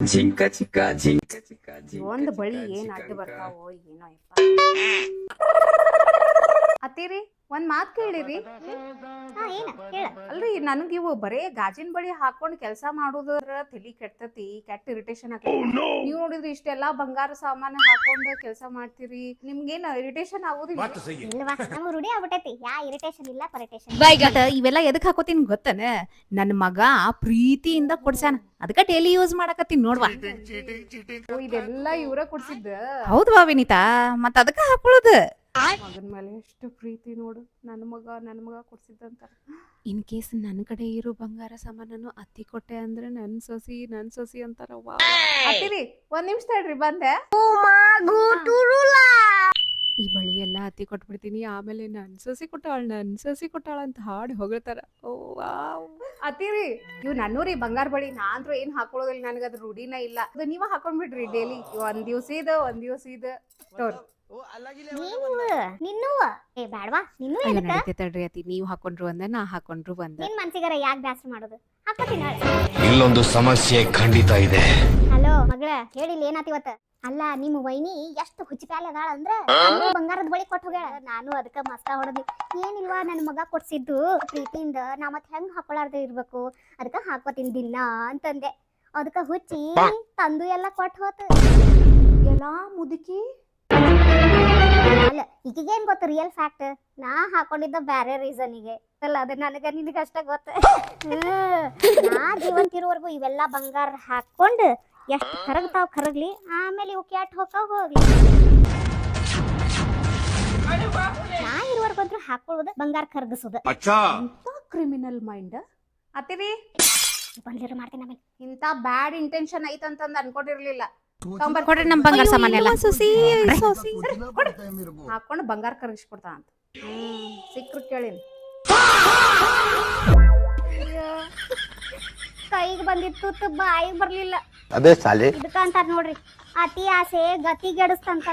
ಜಿಂಕ ಚಿಕ್ಕ ಜಿಂಕ ಚಿಕ್ಕ ಒಂದ್ ಬಳಿ ಏನ್ ಅಡ್ಡ ಬರ್ತಾವೋ ಏನೋ ಯಪ್ಪ. ಅತ್ತೀರಿ ಒಂದ್ ಮಾತ್ ಕೇಳಿರಿ. ಏನ ಹೇಳ. ಅಲ್ರಿ ನನಗ್ ಇವು ಬರೇ ಗಾಜಿನ ಬಳಿ ಹಾಕೊಂಡ್ ಕೆಲ್ಸ ಮಾಡೋದ್ರ ತಲಿ ಕೆಟ್ಟತಿ, ಕೆಟ್ಟ ಇರಿಟೇಷನ್ ಆಕತಿ. ನೀವ್ ನೋಡಿದ್ರಿ ಇಷ್ಟೆಲ್ಲಾ ಬಂಗಾರ ಸಾಮಾನು ಹಾಕೊಂಡ್ ಕೆಲ್ಸ ಮಾಡ್ತೀರಿ, ನಿಮ್ಗೇನ್ ಇರಿಟೇಷನ್ ಆಗುದಿಲ್ಲ? ಇಲ್ವಾ, ನಮ್ಗ್ ರೂಢಿ ಆಗ್ಬಿಟ್ಟೈತಿ. ಯಾ ಇರಿಟೇಷನ್ ಇಲ್ಲ ಪರಿಟೇಷನ್. ಬಟ್ ಇವೆಲ್ಲ ಎದಕ್ ಹಾಕೋತೀನಿ ಗೊತ್ತನ? ನನ್ ಮಗ ಪ್ರೀತಿಯಿಂದ ಕೊಡ್ಸಾನ, ಅದಕ್ಕ ಡೈಲಿ ಯೂಸ್ ಮಾಡಕತ್ತೀನಿ ನೋಡ್ವಾ. ಇದೆಲ್ಲ ಇವ್ರ ಕೊಡ್ಸಿದ್ದ. ಹೌದ್ವಾ ವಿನಿತಾ, ಮತ್ ಅದಕ್ಕ ಹಾಕೊಳ್ಳೋದು. ಮಗನ ಮೇಲೆ ಎಷ್ಟು ಪ್ರೀತಿ ನೋಡು, ನನ್ನ ಮಗ ಕೊಡ್ಸಿದ್ದಂತ. ಇನ್ ಕೇಸ್ ನನ್ ಕಡೆ ಇರೋ ಬಂಗಾರ ಸಾಮಾನು ಅತ್ತಿ ಕೊಟ್ಟೆ ಅಂದ್ರೆ ನನ್ ಸೊಸಿ ಅಂತಾರ. ಅತ್ತಿರಿ ಒಂದ್ ನಿಮಿಷ ತಡ್ರಿ, ಬಂದೆ. ಈ ಬಳಿ ಎಲ್ಲಾ ಅತ್ತಿ ಕೊಟ್ಬಿಡ್ತೀನಿ, ಆಮೇಲೆ ನನ್ ಸೊಸಿ ಕೊಟ್ಟಾಳ ಅಂತ ಹಾಡಿ ಹೊಗಳ್ತಾರ. ಓ ವಾವ್. ಅತ್ತಿರಿ ಇವ್ ನನ್ನೂರಿ ಬಂಗಾರ ಬಳಿ ನಾನ್ರು ಏನ್ ಹಾಕೊಳ್ಳೋದಿಲ್ಲ, ನನ್ಗದ್ ರೂಢಿನ ಇಲ್ಲ. ಅದು ನೀವ ಹಾಕೊಂಡ್ಬಿಡ್ರಿ ಡೈಲಿ. ಒಂದ್ ದಿವ್ಸ ಇದ ತೋರಿ. ನಿನ್ನೂ ಏ ಬ್ಯಾಡ್ವಾ, ನಿನ್ನೂ ತಡ್ರಿ ಅತಿ, ನೀವ್ ಹಾಕೊಂಡ್ರು ಒಂದ, ನಾ ಹಾಕೊಂಡ್ರು ಒಂದ. ನಿನ್ ಮನ್ಸಿಗಾರ ಯಾಕೆ ಬ್ಯಾಸರ ಮಾಡೋದು? ಹಾಕೋತೀನಿ. ಇಲ್ಲೊಂದು ಸಮಸ್ಯೆ ಖಂಡಿತ ಇದೆ. ಹಲೋ ಮಗಳ, ಹೇಳಿಲ್ಲ ಏನಾತಿ ಇವತ್ತ? ಅಲ್ಲ, ನಿಮ್ಮ ವೈನಿ ಎಷ್ಟು ಹುಚ್ಚಿಪ್ಯಾಲೆ ಅದಾಳ ಅಂದ್ರ ಬಂಗಾರದ ಬಳಿ ಕೊಟ್ಟು ಹೋಗ್ಯಾಳ. ನಾನು ಅದಕ್ಕ ಮಸ್ತ ಹೊಡದಿ. ಏನಿಲ್ವಾ, ನನ್ ಮಗ ಕೊಡ್ಸಿದ್ದು ಪ್ರೀತಿಯಿಂದ, ನಾ ಮತ್ ಹೆಂಗ್ ಹಾಕೊಳಾರ್ದ ಇರ್ಬೇಕು, ಅದಕ್ಕ ಹಾಕೋತೀನಿ ದಿನ ಅಂತಂದೆ. ಅದಕ್ಕ ಹುಚ್ಚಿ ತಂದು ಎಲ್ಲ ಕೊಟ್ಟು ಹೋತ. ಎಲ್ಲಾ ಮುದುಕಿ ಅಲ್ಲ, ಈಗೇನ್ ಗೊತ್ತ ರಿಯಲ್ ಫ್ಯಾಕ್ಟ್? ನಾ ಹಾಕೊಂಡಿದ್ದ ಬ್ಯಾರೆ ರೀಸನ್ಗೆ ಅಲ್ಲ, ಅದು ನಿನಗಷ್ಟ ಗೊತ್ತ. ನಾ ಜೀವಂತಿರೋವರೆಗೂ ಇವೆಲ್ಲಾ ಬಂಗಾರ ಹಾಕೊಂಡ್ ಎಷ್ಟ್ ಕರಗ್ಲಿ, ಆಮೇಲೆ ಇವು ಕ್ಯಾಟ್ ಹೋಗ್ಲಿ. ನಾ ಇರುವವರೆಗಂತ್ರು ಹಾಕೊಳ್ಳೋದು, ಬಂಗಾರ ಕರಗಿಸೋದು. Criminal mind. ಅತ್ತಿರಿ ಬಂದಿರೋ ಮಾಡ್ತೀನಿ ಆಮೇಲೆ. ಇಂತ ಬ್ಯಾಡ್ ಇಂಟೆನ್ಷನ್ ಐತಂತಂದ್ ಅನ್ಕೊಂಡಿರ್ಲಿಲ್ಲ. ಕೊಡ್ರಿ ನಮ್ ಬಂಗಾರ ಸಾಮಾನ್ ಎಲ್ಲ. ಹಾಕೊಂಡು ಬಂಗಾರ ಕರಗಿಸ್ಕೊಡ್ತಾ ಅಂತ ಸಿಕ್ರು ಕೇಳಿನಿ. ಕೈಗೆ ಬಂದಿತ್ತು, ಬಾಯಿಗೆ ಬರ್ಲಿಲ್ಲ. ಅದೇ ಸಾಲಿ ಇದಕ್ಕ ಅಂತಾರ ನೋಡ್ರಿ, ಅತಿ ಆಸೆ ಗತಿಗೆಡಿಸ್ತಂತ.